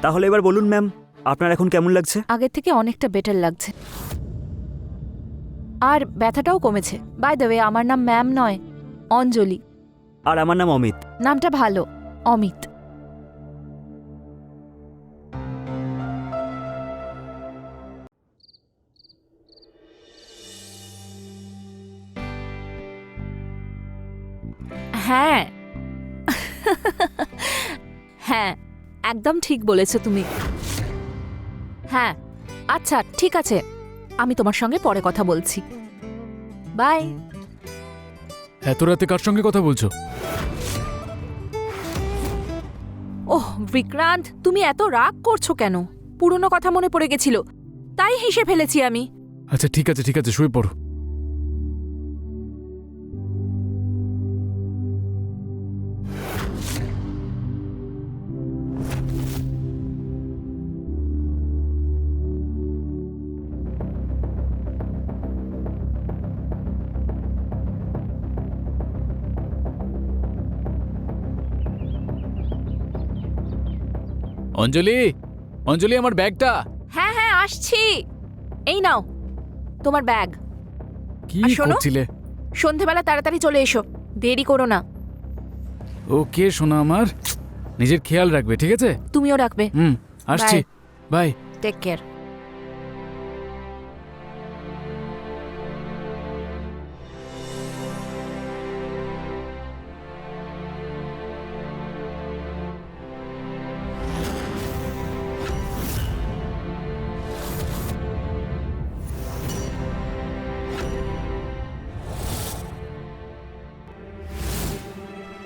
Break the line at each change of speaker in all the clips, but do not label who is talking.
তাহলে এবার বলুন ম্যাম, আপনার এখন কেমন লাগছে?
আগের থেকে অনেকটা বেটার লাগছে, আর ব্যথাটাও কমেছে। বাই দ্য ওয়ে, আমার নাম ম্যাম নয়, অঞ্জলি।
আর আমার নাম অমিত।
নামটা ভালো, অমিত। হ্যাঁ হ্যাঁ, একদম ঠিক বলেছো তুমি। হ্যাঁ, আচ্ছা ঠিক আছে, আমি তোমার সঙ্গে পরে কথা বলছি। বাই।
এত রাতে কার সঙ্গে কথা বলছো?
ওহ বিক্রান্ত, তুমি এত রাগ করছো কেন? পুরনো কথা মনে পড়ে গেছিল, তাই হেসে ফেলেছি আমি।
আচ্ছা ঠিক আছে ঠিক আছে, শুয়ে পড়ো। অঞ্জলি, অঞ্জলি, আমার ব্যাগটা।
হ্যাঁ হ্যাঁ, আসছি। এই নাও তোমার ব্যাগ।
কি
আর শোনো?
করছিলে?
সন্ধেবেলা তাড়াতাড়ি চলে এসো, দেরি করো না।
ওকে শোনা আমার, নিজের খেয়াল রাখবে, ঠিক আছে?
তুমিও রাখবে।
আসছি। বাই।
Take care.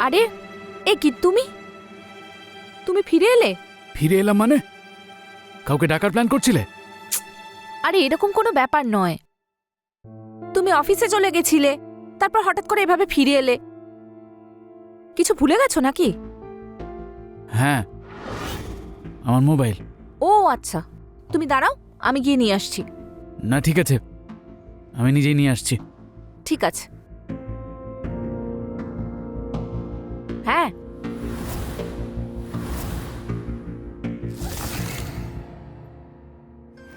আরে এ কি, তুমি তুমি ফিরে এলে?
ফিরে এলাম মানে? কাউকে ডাকার প্ল্যান করছিলে?
আরে এরকম কোনো ব্যাপার নয়, তুমি অফিসে চলে গেছিলে, তারপর হঠাৎ করে এভাবে ফিরে এলে। কিছু ভুলে গেছো নাকি?
হ্যাঁ, আমার মোবাইল।
ও আচ্ছা, তুমি দাঁড়াও, আমি গিয়ে নিয়ে আসছি।
না ঠিক আছে, আমি নিজেই নিয়ে আসছি।
ঠিক আছে। হ্যাঁ,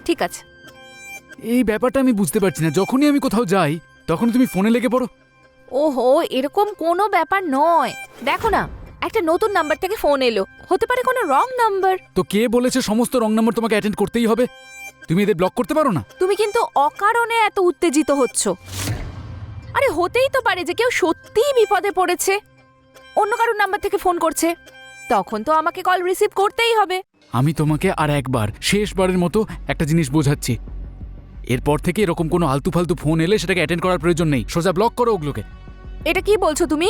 ঠিক আছে।
এই ব্যাপারটা আমি বুঝতে পারছি না, যখনই আমি কোথাও যাই তখন তুমি ফোনে লেগে পড়ো।
ওহো, এরকম কোনো ব্যাপার নয়। দেখো না, একটা নতুন নাম্বার থেকে ফোন এলো, হতে পারে কোনো রং নাম্বার।
তো কে বলেছে সমস্ত রং নাম্বার তোমাকে অ্যাটেন্ড করতেই হবে? তুমি এদের ব্লক করতে পারো না?
তুমি কিন্তু অকারণে এত উত্তেজিত হচ্ছ। আরে হতেই তো পারে যে কেউ সত্যিই বিপদে পড়েছে, অন্য কারোর নাম্বার থেকে ফোন করছে, তখন তো আমাকে কল রিসিভ করতেই হবে।
আমি তোমাকে আর একবার, শেষবারের মতো একটা জিনিস বোঝাচ্ছি, এরপর থেকে এরকম কোনো আলতু ফালতু ফোন এলে সেটাকে অ্যাটেন্ড করার প্রয়োজন নেই, সোজা ব্লক করো ওগুলোকে।
এটা কি বলছো তুমি?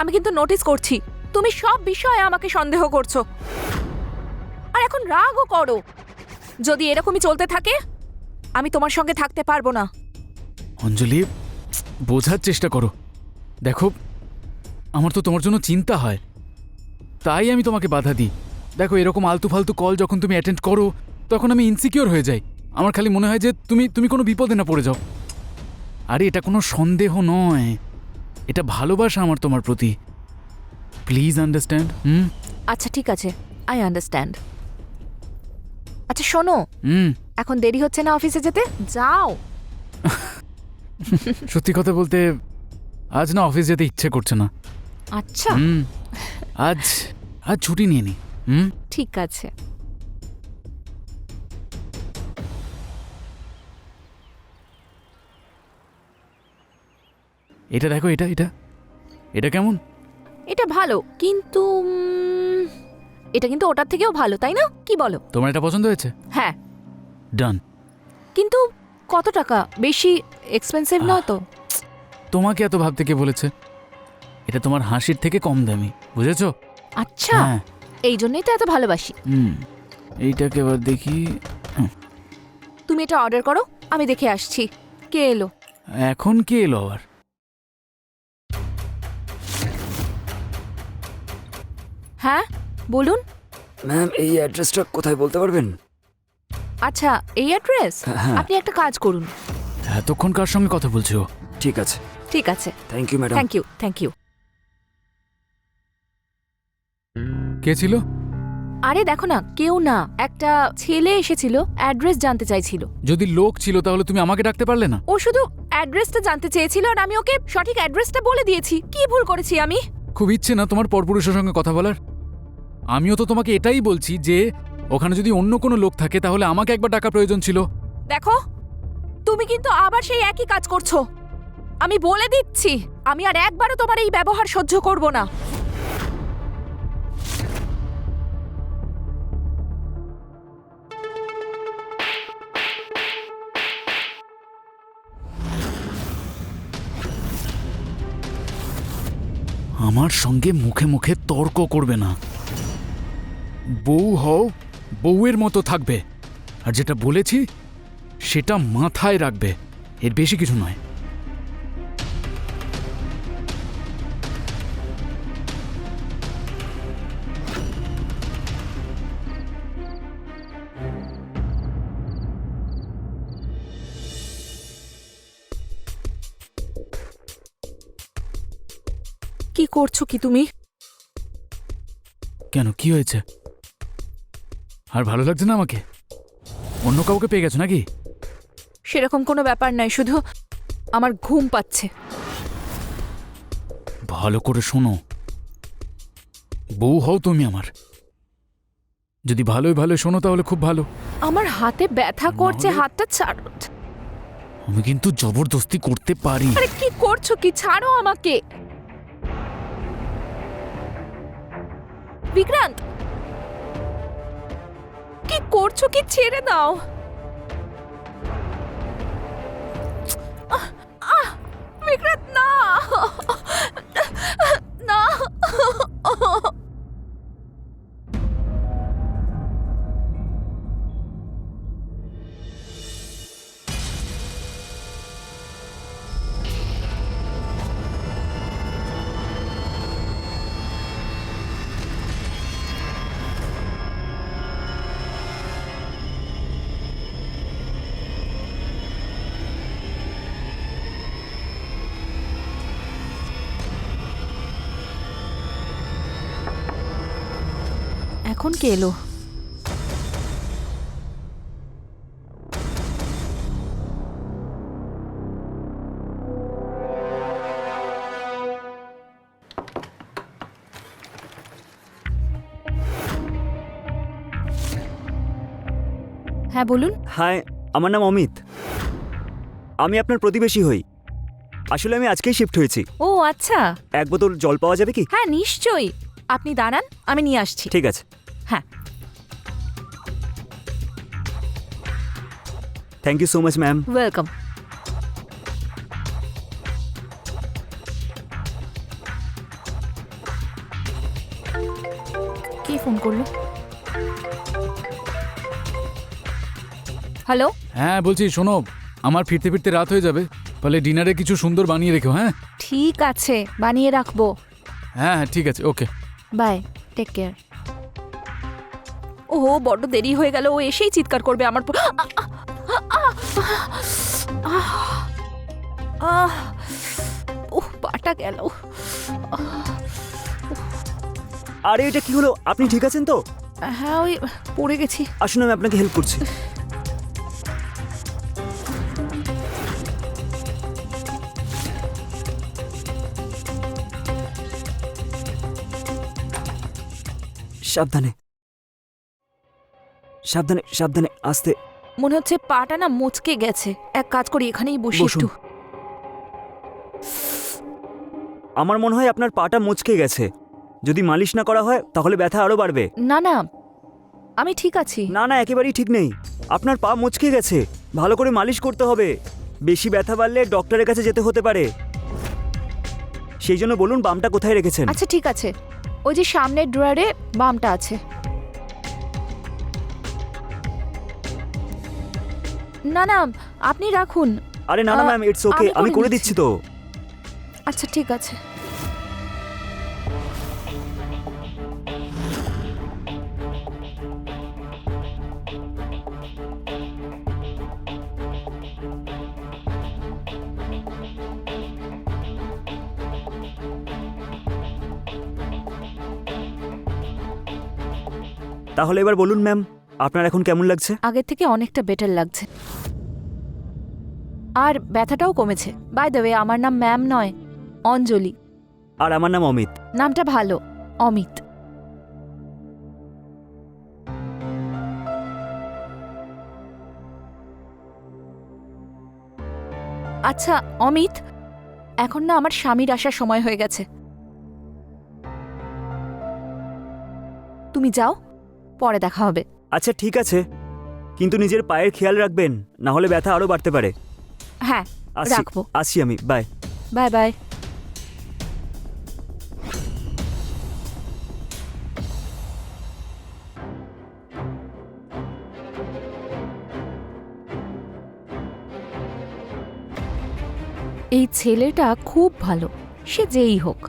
আমি কিন্তু নোটিস করছি তুমি সব বিষয়ে আমাকে সন্দেহ করছো, আর এখন রাগও করো। যদি এরকমই চলতে থাকে, আমি তোমার সঙ্গে থাকতে পারবো না।
অঞ্জলি, বোঝার চেষ্টা করো। দেখো, আমার তো তোমার জন্য চিন্তা হয়, তাই আমি তোমাকে বাধা দিই। দেখো, এরকম আলতু ফালতু কল যখন তুমি অ্যাটেন্ড করো তখন আমি ইনসিকিওর হয়ে যাই। আমার খালি মনে হয় যে তুমি কোনো বিপদে না পড়ে যাও। আরে এটা কোনো সন্দেহ নয়, এটা ভালোবাসা আমার তোমার প্রতি। Please understand.
আচ্ছা ঠিক আছে, আই আন্ডারস্ট্যান্ড। আচ্ছা শোনো, এখন দেরি হচ্ছে না অফিসে যেতে? যাও।
সত্যি কথা বলতে আজ না অফিস যেতে ইচ্ছে করছে না।
আচ্ছা
আজ ছুটি নিয়ে নি।
ঠিক আছে।
এটা দেখো, এটা এটা এটা কেমন?
এটা ভালো, কিন্তু এটা কিন্তু ওটার থেকেও ভালো, তাই না? কি বলো?
তোমার এটা পছন্দ হয়েছে?
হ্যাঁ।
ডান।
কিন্তু কত টাকা? বেশি এক্সপেন্সিভ নয় তো?
তোমাকে এত ভাবতে কে বলেছে? এটা তোমার হাসির থেকে কম দামি, বুঝেছো?
আচ্ছা, এই জন্যই তো এত ভালোবাসি।
এইটাকে এবার দেখি।
তুমি এটা অর্ডার করো, আমি দেখে আসছি কে এলো।
এখন কে এলো আবার?
হ্যাঁ বলুন।
ম্যাম, এই অ্যাড্রেসটা কোথায় বলতে পারবেন?
আচ্ছা, এই অ্যাড্রেস?
হ্যাঁ।
আপনি একটা কাজ করুন।
এতক্ষণ কার সঙ্গে কথা বলছো?
ঠিক আছে।
ঠিক আছে,
thank you madam.
Thank you thank you.
কে ছিল?
আরে দেখো না, কেউ না, একটা ছেলে এসেছিল, অ্যাড্রেস জানতে চাইছিল।
যদি লোক ছিল তাহলে তুমি আমাকে ডাকতে পারলে না?
ও শুধু অ্যাড্রেসটা জানতে চেয়েছিল আর আমি ওকে সঠিক অ্যাড্রেসটা বলে দিয়েছি। কি ভুল করেছি আমি?
খুব ইচ্ছে না তোমার পরপুরুষের সঙ্গে কথা বলার? আমিও তো তোমাকে এটাই বলছি যে ওখানে যদি অন্য কোনো লোক থাকে তাহলে আমাকে একবার ডাকা প্রয়োজন ছিল।
দেখো, তুমি কিন্তু আবার সেই একই কাজ করছো। আমি বলে দিচ্ছি, আমি আর একবারও তোমার এই ব্যবহার সহ্য করব না।
আমার সঙ্গে মুখে মুখে তর্ক করবে না। বউ হও, বউয়ের মতো থাকবে, আর যেটা বলেছি সেটা মাথায় রাখবে, এর বেশি কিছু নয়।
কি করছো কি তুমি?
কেন, কি হয়েছে? আর ভালো লাগছে না আমাকে? অন্য কাউকে পেয়ে গেছো নাকি?
সেরকম কোনো ব্যাপার নাই, শুধু আমার ঘুম পাচ্ছে।
ভালো করে শোনো, বউ হও তুমি আমার। যদি ভালোই ভালো শোনো তাহলে খুব ভালো।
আমার হাতে ব্যথা করছে,
নাহলে-
হাতটা ছাড়ো।
আমি কিন্তু জবরদস্তি করতে পারি।
আরে কি করছো কি? ছাড়ো আমাকে। বিক্রান্ত, কি করছো কি? ছেড়ে দাও। বিক্রান্ত, না না। এখন কে এলো? হ্যাঁ বলুন।
হাই, আমার নাম অমিত। আমি আপনার প্রতিবেশী হই। আসলে আমি আজকেই শিফট হয়েছি।
ও আচ্ছা,
এক বোতল জল পাওয়া যাবে কি?
হ্যাঁ নিশ্চয়ই। আপনি দাঁড়ান, আমি নিয়ে আসছি।
ঠিক আছে।
হ্যাঁ।
Thank you so much ma'am.
Welcome. কে ফোন করলো? হ্যালো।
হ্যাঁ বলছি, শোনো, আমার ফিরতে ফিরতে রাত হয়ে যাবে, ফলে ডিনারে কিছু সুন্দর বানিয়ে রেখো। হ্যাঁ
ঠিক আছে, বানিয়ে রাখবো।
হ্যাঁ হ্যাঁ ঠিক আছে, ওকে।
Bye, take care. ও বড্ড দেরি হয়ে গেল, ও এসেই চিৎকার করবে আমার পাটা গেল।
আরে এটা কি হলো? আপনি ঠিক আছেন তো?
হ্যাঁ, ওই পড়ে গেছি।
আসুন, আমি আপনাকে হেল্প করছি। সাবধানে সাবধানে সাবধানে, আস্তে।
মনে হচ্ছে পাটা না মুচকে গেছে। এক কাজ করি, এখানেই বসি
বসুন।
একটু।
আমার মনে হয় আপনার পাটা মুচকে গেছে। যদি মালিশ না করা হয় তাহলে ব্যথা আরো বাড়বে।
না না, আমি ঠিক আছি।
না না, একেবারেই ঠিক নেই। আপনার পা মুচকে গেছে, ভালো করে মালিশ করতে হবে। বেশি ব্যথা বাড়লে ডক্টরের কাছে যেতে হতে পারে। সেই জন্য বলুন বামটা কোথায় রেখেছেন।
আচ্ছা ঠিক আছে, ওই যে সামনের ড্রয়ারে বামটা আছে। না না, আপনি রাখুন।
আরে না না ম্যাম, ইটস ওকে, আমি করে দিচ্ছি তো।
আচ্ছা ঠিক আছে।
তাহলে এবার বলুন ম্যাম, আপনার এখন কেমন লাগছে?
আগের থেকে অনেকটা বেটার লাগছে। আর ব্যথাটাও কমেছে। বাই দ্য ওয়ে, আমার নাম ম্যাম নয়, অঞ্জলি।
আর আমার নাম অমিত।
নামটা ভালো, অমিত। আচ্ছা অমিত, এখন না আমার স্বামীর আসার সময় হয়ে গেছে। তুমি যাও, পরে দেখা হবে।
আচ্ছা ঠিক আছে, কিন্তু নিজের পায়ের খেয়াল রাখবেন, না হলে ব্যথা আরও বাড়তে পারে।
হ্যাঁ,
আসছি,
রাখবো।
আসছি আমি, বাই।
Bye bye. এই ছেলেটা খুব ভালো, সে যেই হোক।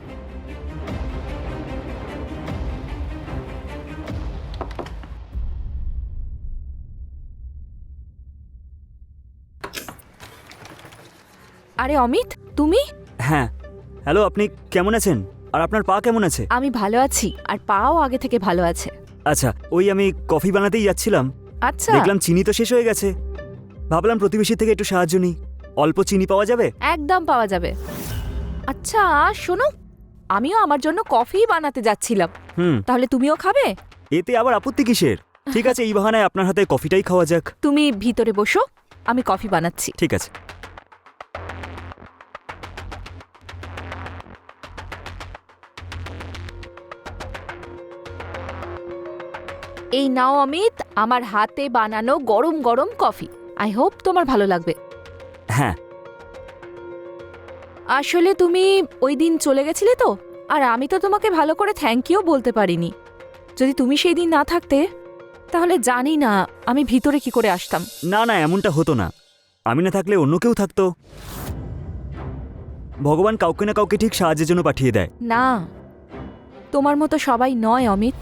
আরে অমিত, তুমি?
হ্যাঁ, হ্যালো, আপনি কেমন আছেন? আর আপনার পা কেমন আছে?
আমি ভালো আছি, আর পাও আগে থেকে ভালো আছে।
আচ্ছা, ওই আমি কফি বানাতেই যাচ্ছিলাম,
আচ্ছা,
দেখলাম চিনি তো শেষ হয়ে গেছে। ভাবলাম প্রতিবেশী থেকে একটু সাহায্য নিই। অল্প চিনি পাওয়া যাবে?
একদম পাওয়া যাবে। আচ্ছা শোনো, আমিও আমার জন্য কফি বানাতে যাচ্ছিলাম, তাহলে তুমিও খাবে?
এতে আবার আপত্তি কিসের? ঠিক আছে, এই বাহানায় আপনার হাতে কফিটাই খাওয়া যাক।
তুমি ভিতরে বসো, আমি কফি বানাচ্ছি।
ঠিক আছে।
এই নাও অমিত, আমার হাতে বানানো গরম গরম কফি। আই হোপ তোমার ভালো লাগবে।
হ্যাঁ।
আসলে তুমি ওই দিন চলে গেছিলে তো, আর আমি তো তোমাকে ভালো করে থ্যাংক ইউ বলতে পারিনি। যদি তুমি সেই দিন না থাকতে, তাহলে জানি না আমি ভিতরে কি করে আসতাম।
না না, এমনটা হতো না। আমি না থাকলে অন্য কেউ থাকতো। ভগবান কাউকে না কাউকে ঠিক সাহায্যের জন্য পাঠিয়ে দেয়।
না, তোমার মতো সবাই নয় অমিত।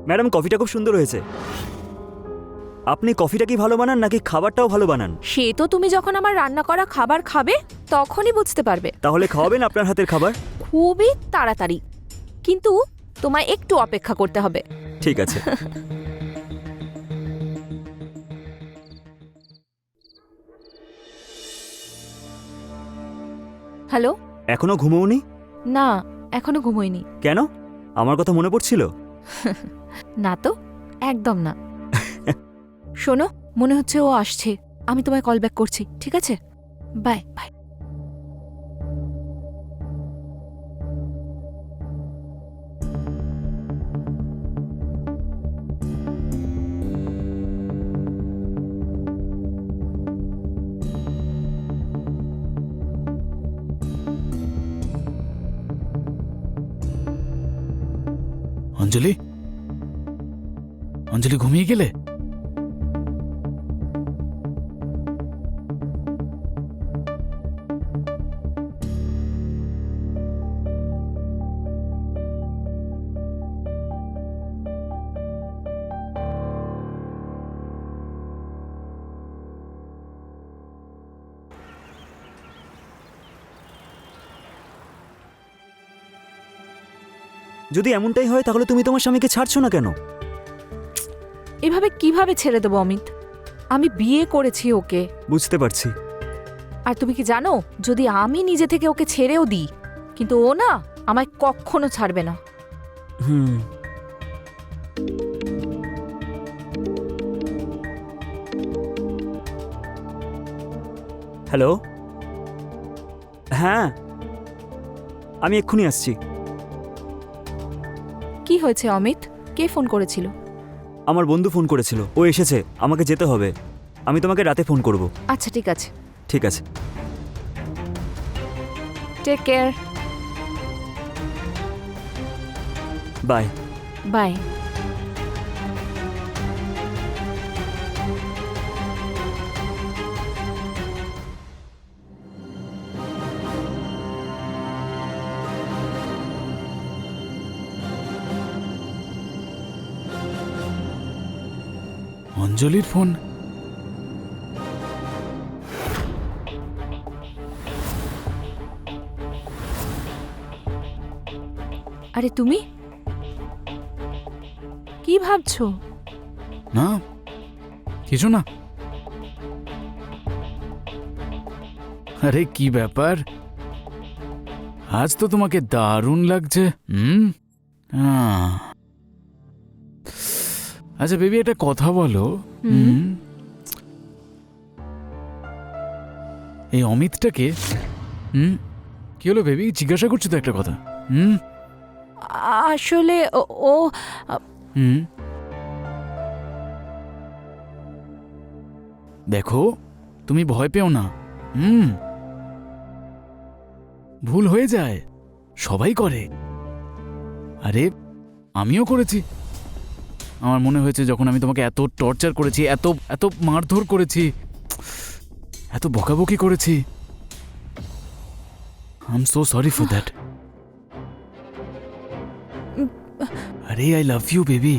ম্যাডাম, কফিটা খুব সুন্দর হয়েছে। আপনি কফিটা কি ভালো বানান নাকি খাবারটাও ভালো বানান?
সে তো তুমি যখন আমার রান্না করা খাবার খাবে তখনই বুঝতে পারবে।
তাহলে খাওয়াবেন আপনার হাতের খাবার?
খুবই তাড়াতাড়ি, কিন্তু তোমায় একটু অপেক্ষা করতে হবে।
ঠিক আছে।
হ্যালো?
এখনো ঘুমোওনি?
না, এখনো ঘুমোইনি।
কেন? আমার কথা মনে পড়ছিল?
না তো, একদম না। শোনো, মনে হচ্ছে ও আসছে। আমি তোমায় কল ব্যাক করছি, ঠিক আছে? Bye bye.
অঞ্জলি, অঞ্জলি ঘুমিয়ে গেলে?
যদি এমনটাই হয় তাহলে তুমি তোমার স্বামীকে ছাড়ছো না কেন?
এভাবে কিভাবে ছেড়ে দেবো অমিত? আমি বিয়ে করেছি ওকে।
বুঝতে পারছি।
আর তুমি কি জানো, যদি আমি নিজে থেকে ওকে ছেড়েও দিই, কিন্তু ও না আমায় কখনো ছাড়বে না।
হুম। হ্যালো? হ্যাঁ, আমি এক্ষুনি আসছি।
কি হয়েছে অমিত? কে ফোন করেছিল?
আমার বন্ধু ফোন করেছিল, ও এসেছে, আমাকে যেতে হবে। আমি তোমাকে রাতে ফোন করব।
আচ্ছা ঠিক আছে।
ঠিক আছে।
Take care.
বাই।
বাই।
অঞ্জলির ফোন।
আরে তুমি কি ভাবছো?
না কিছু না। আরে কি ব্যাপার, আজ তো তোমাকে দারুণ লাগছে। আচ্ছা বেবি, একটা কথা বলো। এই অমিতটাকে কি হলো বেবি, জিজ্ঞাসা করছো তো একটা কথা?
আসলে ও
দেখো তুমি ভয় পেও না। ভুল হয়ে যায়, সবাই করে। আরে আমিও করেছি। আমার মনে হয়েছে যখন আমি তোমাকে এত টর্চার করেছি, এত এত মারধর করেছি, এত বকাবকি করেছি, I am so sorry for that. আরে আই লাভ ইউ বেবি,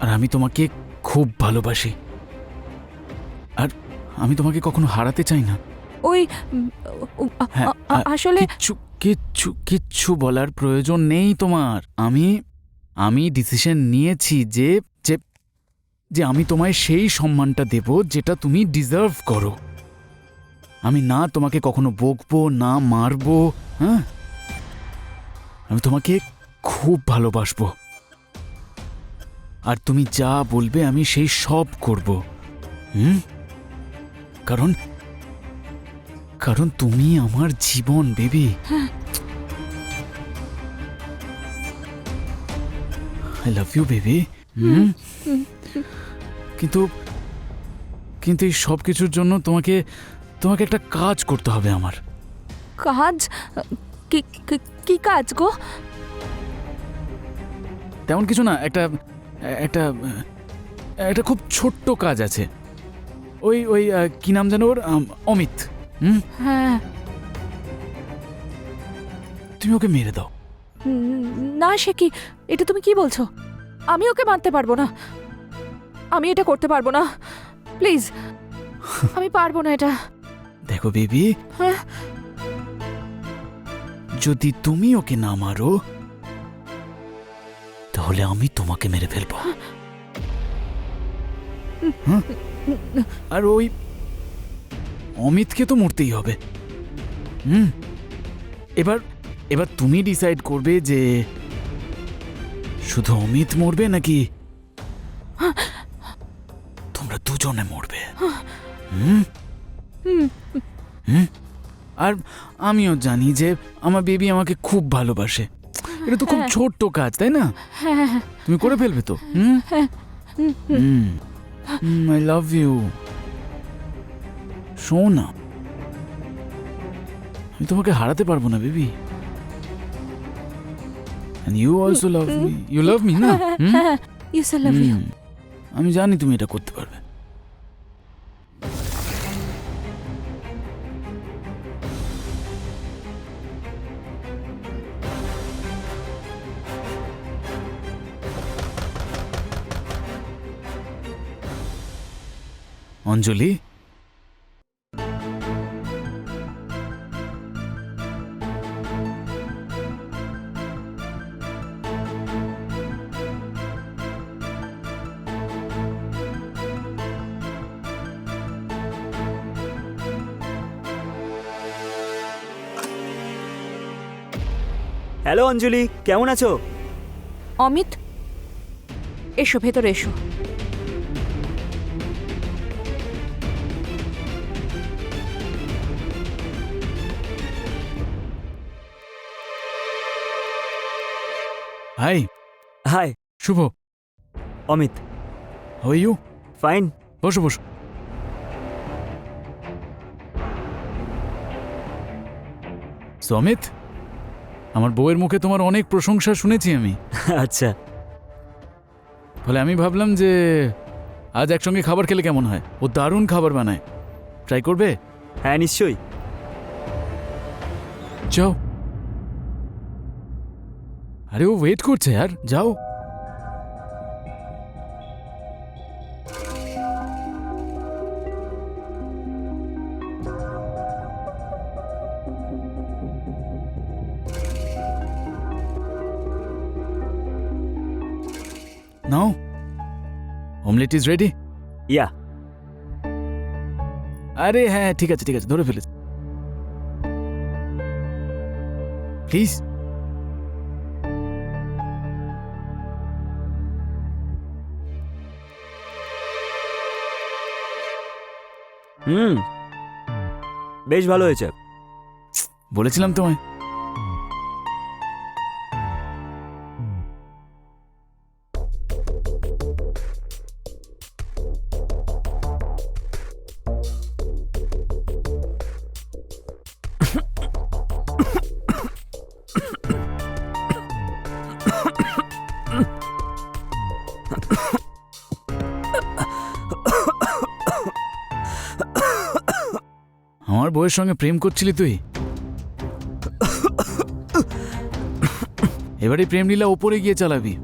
আর আমি তোমাকে খুব ভালোবাসি, আর আমি তোমাকে কখনো হারাতে চাই না।
ওই
হ্যাঁ,
আসলে
কিচ্ছু কিচ্ছু কিচ্ছু বলার প্রয়োজন নেই তোমার। আমি ডিসিশন নিয়েছি যে যে যে আমি তোমায় সেই সম্মানটা দেব যেটা তুমি ডিজার্ভ করো। আমি না তোমাকে কখনো বকবো, না মারবো। হ্যাঁ, আমি তোমাকে খুব ভালোবাসবো, আর তুমি যা বলবে আমি সেই সব করব। কারণ কারণ তুমি আমার জীবন baby. I love you baby. কিন্তু কিন্তু এই সব কিছুর জন্য তোমাকে তোমাকে একটা কাজ করতে হবে আমার।
কাজ? কি কাজ গো?
তেমন কিছু না, একটা একটা একটা খুব ছোট্ট কাজ আছে। ওই ওই কি নাম জানো ওর? অমিত।
হ্যাঁ।
তুমি ওকে মেরে দাও।
না, সে কি? এটা তুমি কি বলছো? আমি ওকে মারতে পারবো না, আমি এটা করতে পারবো না, প্লিজ। আমি পারবো না এটা।
দেখো বেবি,
হ্যাঁ,
যদি তুমি ওকে না মারো তাহলে আমি তোমাকে মেরে ফেলবো। আর ওই অমিতকে তো মরতেই হবে। এবার এবার তুমি ডিসাইড করবে যে শুধু অমিত মরবে নাকি তোমরা দুজনে মরবে। আর আমিও জানি যে আমার বেবি আমাকে খুব ভালোবাসে। এটা তো খুব ছোট্ট কাজ, তাই না? তুমি করে ফেলবে তো? আই লাভ ইউ সোনা। আমি তোমাকে হারাতে পারবো না baby. And you also love me. You love me, না?
Yes, I love you.
আমি জানি তুমি এটা করতে পারবে। অঞ্জলি,
হ্যালো অঞ্জলি, কেমন আছো?
অমিত, এসো ভেতরে এসো।
Hi.
Hi,
Shubho.
Amit.
How are you?
Fine.
বসো বসো। অমিত, আমার বউয়ের মুখে তোমার অনেক প্রশংসা শুনেছি আমি।
আচ্ছা,
ফলে আমি ভাবলাম যে আজ একসঙ্গে খাবার খেলে কেমন হয়। ও দারুণ খাবার বানায়, ট্রাই করবে?
হ্যাঁ নিশ্চয়ই।
যাও। আরে ও ওয়েট করছে यार, যাও। নাও, অমলেট ইজ রেডি।
ইয়া।
আরে হ্যাঁ, ঠিক আছে ঠিক আছে, ধরে ফেলেছি। প্লিজ।
বেশ ভালো হয়েছে।
বলেছিলাম তোমায়। আমার বউয়ের সঙ্গে প্রেম করছিলি তুই? এবারে প্রেম লীলা ওপরে গিয়ে চালাবি।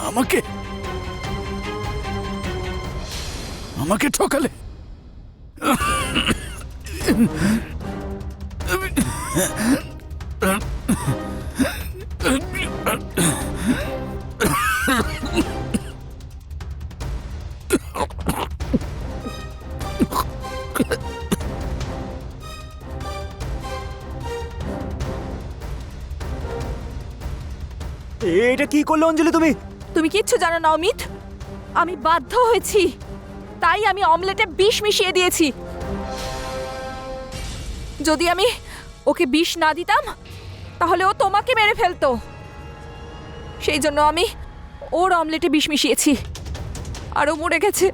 আমাকে আমাকে ঠকালে।
এটা কি করলে অঞ্জলি তুমি?
তুমি কিচ্ছু জানো না অমিত, আমি বাধ্য হয়েছি, তাই আমি অমলেটে বিষ মিশিয়ে দিয়েছি। যদি আমি ওকে বিষ না দিতাম তাহলে ও তোমাকে মেরে ফেলতো। সেই জন্য আমি ওর অমলেটে বিষ মিশিয়েছি, আর ও মরে গেছে।